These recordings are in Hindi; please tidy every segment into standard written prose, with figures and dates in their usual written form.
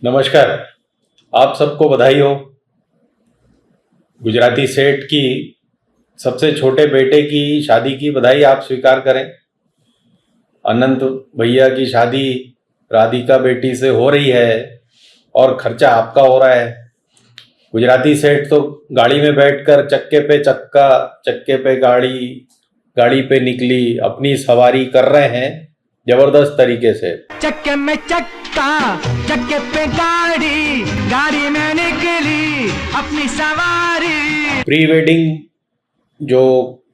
नमस्कार। आप सबको बधाई हो। गुजराती सेठ की सबसे छोटे बेटे की शादी की बधाई आप स्वीकार करें। अनंत भैया की शादी राधिका बेटी से हो रही है और खर्चा आपका हो रहा है। गुजराती सेठ तो गाड़ी में बैठकर चक्के पे चक्का, चक्के पे गाड़ी, गाड़ी पे निकली अपनी सवारी कर रहे हैं जबरदस्त तरीके से। चक्के में चक्का, चक्के पे गाड़ी, गाड़ी में निकली अपनी सवारी। प्री वेडिंग जो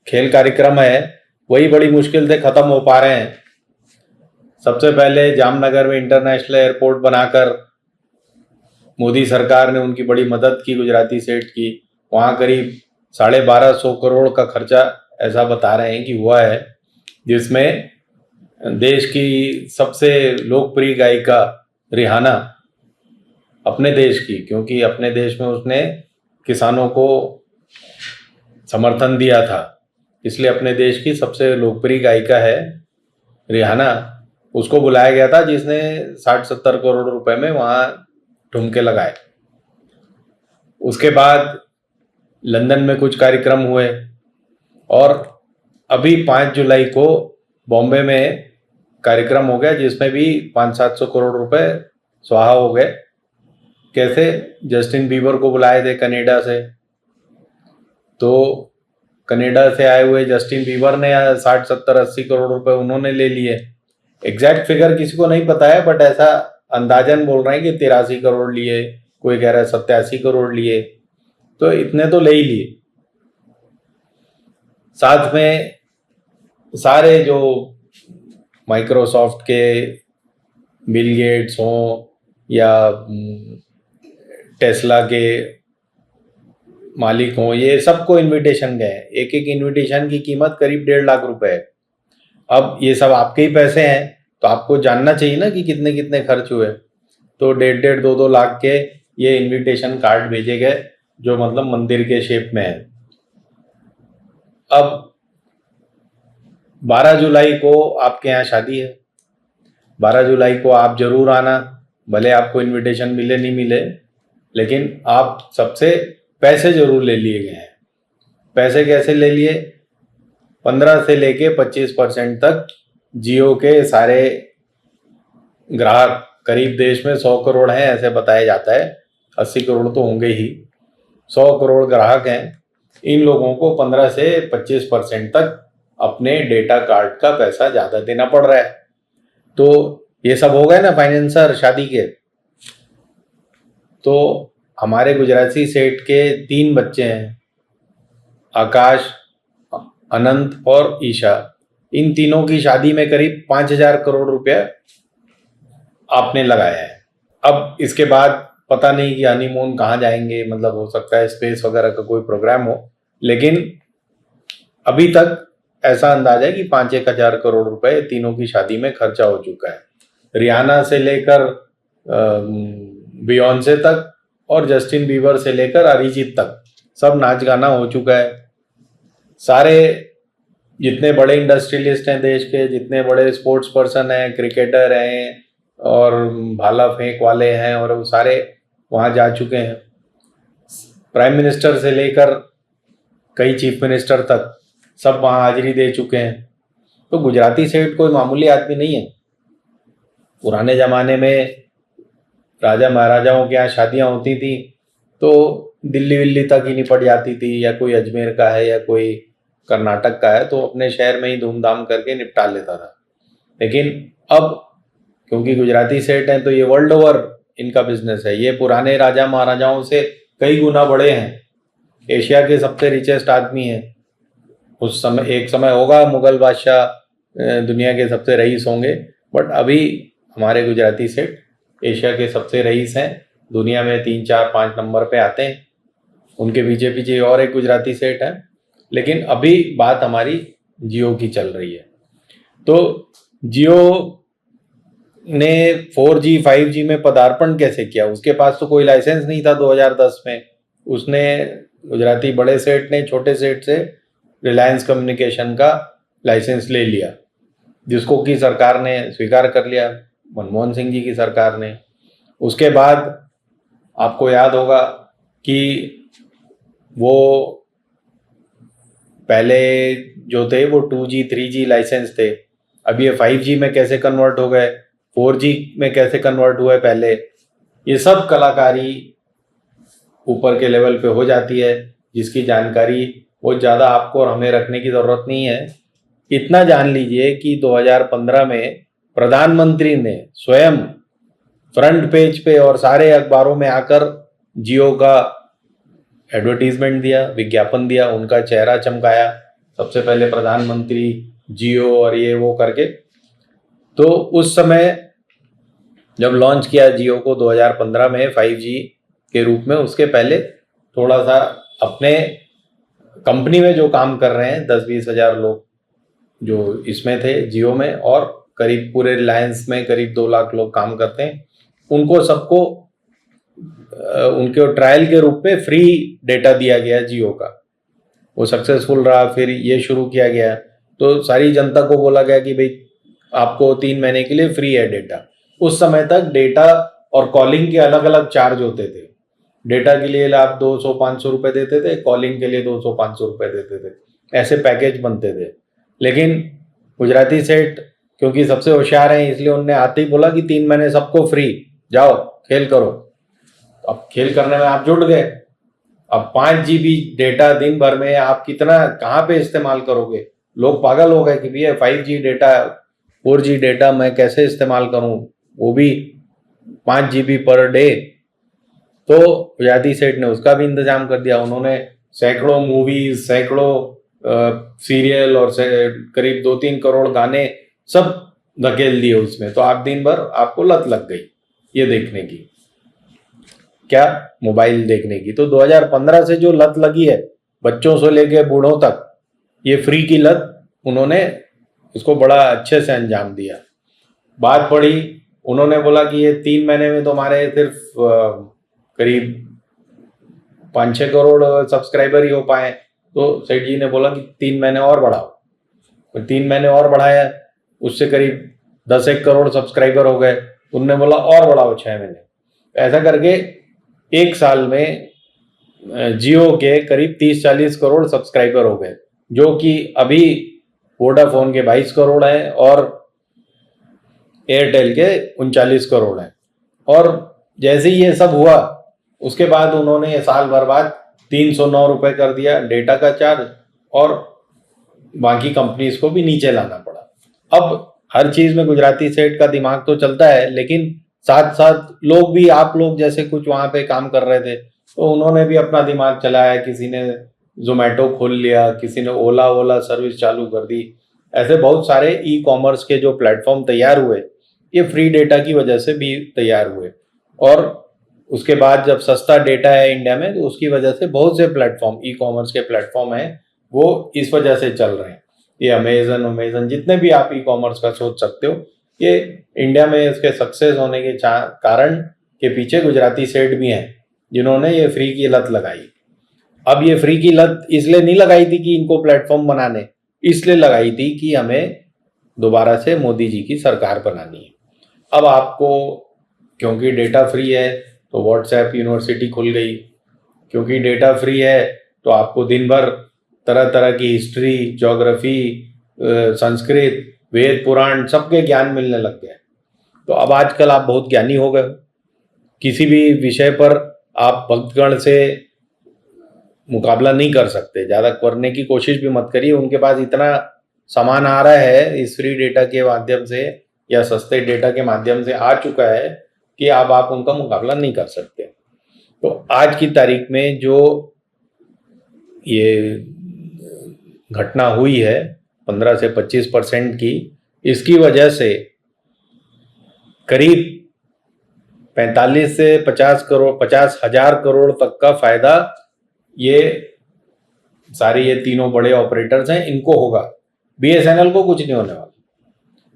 खेल कार्यक्रम है वही बड़ी मुश्किल से खत्म हो पा रहे हैं। सबसे पहले जामनगर में इंटरनेशनल एयरपोर्ट बनाकर मोदी सरकार ने उनकी बड़ी मदद की गुजराती सेठ की। वहाँ करीब 1250 करोड़ का खर्चा ऐसा बता रहे हैं कि हुआ है, जिसमें देश की सबसे लोकप्रिय गायिका रिहाना, अपने देश की, क्योंकि अपने देश में उसने किसानों को समर्थन दिया था, इसलिए अपने देश की सबसे लोकप्रिय गायिका है रिहाना, उसको बुलाया गया था, जिसने 60-70 करोड़ रुपए में वहाँ ठुमके लगाए। उसके बाद लंदन में कुछ कार्यक्रम हुए और अभी 5 जुलाई को बॉम्बे में कार्यक्रम हो गया, जिसमें भी 500-700 करोड़ रुपए स्वाहा हो गए। कैसे? जस्टिन बीबर को बुलाए थे कनाडा से, तो कनाडा से आए हुए जस्टिन बीबर ने 60-70-80 करोड़ रुपए उन्होंने ले लिए। एग्जैक्ट फिगर किसी को नहीं पता है, बट ऐसा अंदाजन बोल रहे हैं कि 83 करोड़ लिए, कोई कह रहा है 87 करोड़ लिए, तो इतने तो ले ही लिए। साथ में सारे जो माइक्रोसॉफ्ट के बिल गेट्स हों या टेस्ला के मालिक हों, ये सबको इनविटेशन गए। एक एक इनविटेशन की कीमत करीब 1.5 लाख रुपए है। अब ये सब आपके ही पैसे हैं, तो आपको जानना चाहिए ना कि कितने कितने खर्च हुए। तो 1.5 2 लाख के ये इनविटेशन कार्ड भेजे गए, जो मतलब मंदिर के शेप में है। अब 12 जुलाई को आपके यहाँ शादी है। 12 जुलाई को आप जरूर आना, भले आपको इनविटेशन मिले नहीं मिले, लेकिन आप सबसे पैसे जरूर ले लिए गए हैं। पैसे कैसे ले लिए? 15 से लेके 25% तक जियो के सारे ग्राहक, करीब देश में 100 करोड़ हैं ऐसे बताया जाता है, 80 करोड़ तो होंगे ही, 100 करोड़ ग्राहक हैं। इन लोगों को 15 से 25% तक अपने डेटा कार्ड का पैसा ज़्यादा देना पड़ रहा है। तो ये सब हो गए ना फाइनेंसर शादी के। तो हमारे गुजराती सेठ के 3 बच्चे हैं, आकाश, अनंत और ईशा। इन तीनों की शादी में करीब 5,000 करोड़ रुपया आपने लगाया है। अब इसके बाद पता नहीं कि हनीमून कहाँ जाएंगे, मतलब हो सकता है स्पेस वगैरह का कोई प्रोग्राम हो, लेकिन अभी तक ऐसा अंदाज है कि 5-1 हजार करोड़ रुपए तीनों की शादी में खर्चा हो चुका है। रियाना से लेकर बियॉन्से तक और जस्टिन बीबर से लेकर अरिजीत तक सब नाच गाना हो चुका है। सारे जितने बड़े इंडस्ट्रियलिस्ट हैं देश के, जितने बड़े स्पोर्ट्स पर्सन हैं, क्रिकेटर हैं और भाला फेंक वाले हैं, और वो सारे वहाँ जा चुके हैं। प्राइम मिनिस्टर से लेकर कई चीफ मिनिस्टर तक सब वहाँ हाजिरी दे चुके हैं। तो गुजराती सेठ कोई मामूली आदमी नहीं है। पुराने ज़माने में राजा महाराजाओं के यहाँ शादियाँ होती थी तो दिल्ली विल्ली तक ही निपट जाती थी, या कोई अजमेर का है या कोई कर्नाटक का है तो अपने शहर में ही धूमधाम करके निपटा लेता था। लेकिन अब क्योंकि गुजराती सेठ हैं तो ये वर्ल्ड ओवर इनका बिजनेस है। ये पुराने राजा महाराजाओं से कई गुना बड़े हैं, एशिया के सबसे रिचेस्ट आदमी हैं। उस समय एक समय होगा मुगल बादशाह दुनिया के सबसे रईस होंगे, बट अभी हमारे गुजराती सेठ एशिया के सबसे रईस हैं, दुनिया में 3-4-5 नंबर पे आते हैं। उनके पीछे पीछे और एक गुजराती सेठ है। लेकिन अभी बात हमारी जियो की चल रही है। तो जियो ने 4G 5G में पदार्पण कैसे किया? उसके पास तो कोई लाइसेंस नहीं था 2010 में। उसने, गुजराती बड़े सेठ ने छोटे सेठ से रिलायंस कम्युनिकेशन का लाइसेंस ले लिया, जिसको कि सरकार ने स्वीकार कर लिया, मनमोहन सिंह जी की सरकार ने। उसके बाद आपको याद होगा कि वो पहले जो थे वो 2G 3G लाइसेंस थे, अब ये 5G में कैसे कन्वर्ट हो गए, 4G में कैसे कन्वर्ट हुए पहले, ये सब कलाकारी ऊपर के लेवल पे हो जाती है, जिसकी जानकारी बहुत ज़्यादा आपको और हमें रखने की ज़रूरत नहीं है। इतना जान लीजिए कि 2015 में प्रधानमंत्री ने स्वयं फ्रंट पेज पे और सारे अखबारों में आकर जियो का एडवर्टीजमेंट दिया, विज्ञापन दिया, उनका चेहरा चमकाया, सबसे पहले प्रधानमंत्री जियो और ये वो करके। तो उस समय जब लॉन्च किया जियो को 2015 में 5G के रूप में, उसके पहले थोड़ा सा अपने कंपनी में जो काम कर रहे हैं 10-20 हज़ार लोग जो इसमें थे जियो में, और करीब पूरे रिलायंस में करीब 2 लाख लोग काम करते हैं, उनको सबको उनके ट्रायल के रूप में फ्री डेटा दिया गया जियो का। वो सक्सेसफुल रहा, फिर ये शुरू किया गया, तो सारी जनता को बोला गया कि भाई आपको 3 महीने के लिए फ्री है डेटा। उस समय तक डेटा और कॉलिंग के अलग अलग चार्ज होते थे। डेटा के लिए आप 200-500 रुपये देते थे, कॉलिंग के लिए 200-500 रुपये देते थे, ऐसे पैकेज बनते थे। लेकिन गुजराती सेठ क्योंकि सबसे होशियार हैं, इसलिए उनने आते ही बोला कि 3 महीने सबको फ्री, जाओ खेल करो। अब खेल करने में आप जुट गए। अब 5 GB डेटा दिन भर में आप कितना कहाँ पे इस्तेमाल करोगे? लोग पागल हो गए कि भैया 5G डेटा 4G डेटा मैं कैसे इस्तेमाल करूं, वो भी 5 GB पर डे। तो गुजराती सेठ ने उसका भी इंतजाम कर दिया। उन्होंने सैकड़ों मूवीज, सैकड़ों सीरियल और करीब 2-3 करोड़ गाने सब धकेल दिए उसमें। तो आप दिन भर आपको लत लग गई ये देखने की, क्या मोबाइल देखने की। तो 2015 से जो लत लगी है बच्चों से लेके बूढ़ों तक, ये फ्री की लत, उन्होंने उसको बड़ा अच्छे से अंजाम दिया। बात पड़ी, उन्होंने बोला कि ये 3 महीने में तुम्हारे सिर्फ करीब 5-6 करोड़ सब्सक्राइबर ही हो पाए। तो सेठ जी ने बोला कि 3 महीने और बढ़ाओ। तो 3 महीने और बढ़ाया, उससे करीब 10-1 करोड़ सब्सक्राइबर हो गए। उनने बोला और बढ़ाओ 6 महीने। ऐसा करके एक साल में जियो के करीब 30-40 करोड़ सब्सक्राइबर हो गए, जो कि अभी वोडाफोन के 22 करोड़ हैं और एयरटेल के 39 करोड़ हैं। और जैसे ही ये सब हुआ, उसके बाद उन्होंने ये साल भर बाद 309 रुपये कर दिया डेटा का चार्ज, और बाकी कंपनीज को भी नीचे लाना पड़ा। अब हर चीज़ में गुजराती सेठ का दिमाग तो चलता है, लेकिन साथ साथ लोग भी, आप लोग जैसे कुछ वहाँ पे काम कर रहे थे, तो उन्होंने भी अपना दिमाग चलाया। किसी ने जोमेटो खोल लिया, किसी ने ओला सर्विस चालू कर दी। ऐसे बहुत सारे ई कॉमर्स के जो प्लेटफॉर्म तैयार हुए, ये फ्री डेटा की वजह से भी तैयार हुए। और उसके बाद जब सस्ता डेटा है इंडिया में, तो उसकी वजह से बहुत से प्लेटफॉर्म, ई कॉमर्स के प्लेटफॉर्म हैं, वो इस वजह से चल रहे हैं। ये अमेजन जितने भी आप ई कॉमर्स का सोच सकते हो, ये इंडिया में इसके सक्सेस होने के कारण के पीछे गुजराती सेठ भी हैं, जिन्होंने ये फ्री की लत लगाई। अब ये फ्री की लत इसलिए नहीं लगाई थी कि इनको प्लेटफॉर्म बनाने, इसलिए लगाई थी कि हमें दोबारा से मोदी जी की सरकार बनानी है। अब आपको क्योंकि डेटा फ्री है तो व्हाट्सएप यूनिवर्सिटी खुल गई, क्योंकि डेटा फ्री है तो आपको दिन भर तरह तरह की हिस्ट्री, ज्योग्राफी, संस्कृत, वेद पुराण सबके ज्ञान मिलने लग गए। तो अब आजकल आप बहुत ज्ञानी हो गए, किसी भी विषय पर आप भक्तगण से मुकाबला नहीं कर सकते, ज़्यादा करने की कोशिश भी मत करिए। उनके पास इतना सामान आ रहा है इस फ्री डेटा के माध्यम से या सस्ते डेटा के माध्यम से आ चुका है कि अब आप उनका मुकाबला नहीं कर सकते। तो आज की तारीख में जो ये घटना हुई है 15 से 25% की, इसकी वजह से करीब 45 से 50 हजार करोड़ तक का फायदा ये सारे ये तीनों बड़े ऑपरेटर्स हैं, इनको होगा। BSNL को कुछ नहीं होने वाला।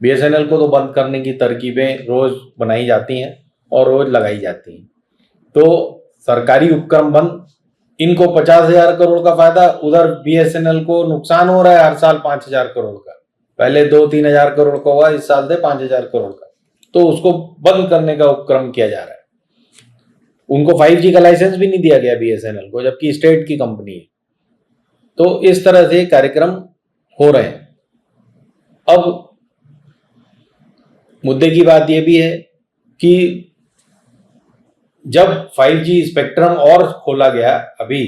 BSNL को तो बंद करने की तरकीबें रोज बनाई जाती हैं और रोज लगाई जाती हैं। तो सरकारी उपक्रम बंद, इनको 50,000 करोड़ का फायदा, उधर BSNL को नुकसान हो रहा है हर साल 5,000 करोड़ का। पहले 2-3 हजार करोड़ का हुआ, इस साल से 5,000 करोड़ का। तो उसको बंद करने का उपक्रम किया जा रहा है। उनको 5G का लाइसेंस भी नहीं दिया गया BSNL को, जबकि स्टेट की कंपनी है। तो इस तरह से कार्यक्रम हो रहे हैं। अब मुद्दे की बात यह भी है कि जब 5G स्पेक्ट्रम और खोला गया, अभी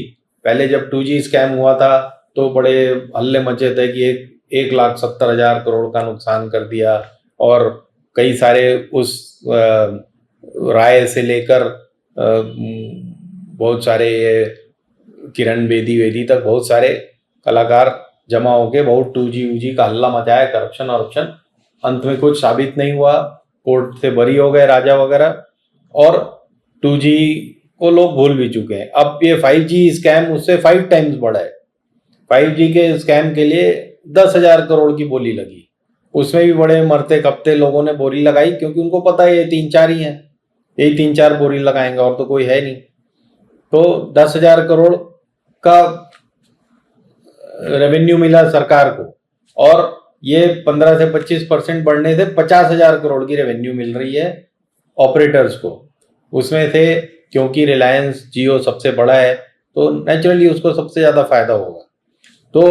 पहले जब 2G स्कैम हुआ था तो बड़े हल्ले मचे थे कि 1,70,000 करोड़ का नुकसान कर दिया, और कई सारे उस राय से लेकर बहुत सारे किरण बेदी तक बहुत सारे कलाकार जमा होके बहुत 2G का हल्ला मचाया, करप्शन। अंत में कुछ साबित नहीं हुआ, कोर्ट से बरी हो गए राजा वगैरह, और 2G को लोग भूल भी चुके हैं। अब ये 5G स्कैम उससे 5 टाइम्स बड़ा है। 5G के स्कैम के लिए 10,000 करोड़ की बोली लगी, उसमें भी बड़े मरते कपते लोगों ने बोली लगाई, क्योंकि उनको पता है ये 3-4 ही हैं, यही 3-4 बोरी लगाएंगे और तो कोई है नहीं। तो 10,000 करोड़ का रेवेन्यू मिला सरकार को, और ये 15 से 25% बढ़ने से 50,000 करोड़ की रेवेन्यू मिल रही है ऑपरेटर्स को। उसमें से क्योंकि रिलायंस जियो सबसे बड़ा है तो नेचुरली उसको सबसे ज़्यादा फायदा होगा। तो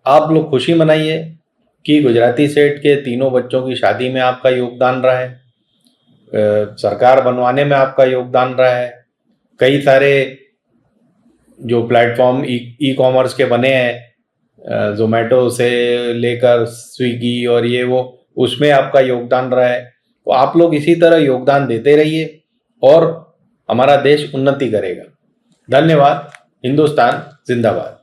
आप लोग खुशी मनाइए कि गुजराती सेठ के तीनों बच्चों की शादी में आपका योगदान रहा है, सरकार बनवाने में आपका योगदान रहा है। कई सारे जो प्लेटफॉर्म ई कॉमर्स के बने हैं, जोमेटो से लेकर स्विगी और ये वो, उसमें आपका योगदान रहा है। तो आप लोग इसी तरह योगदान देते रहिए और हमारा देश उन्नति करेगा। धन्यवाद। हिंदुस्तान जिंदाबाद।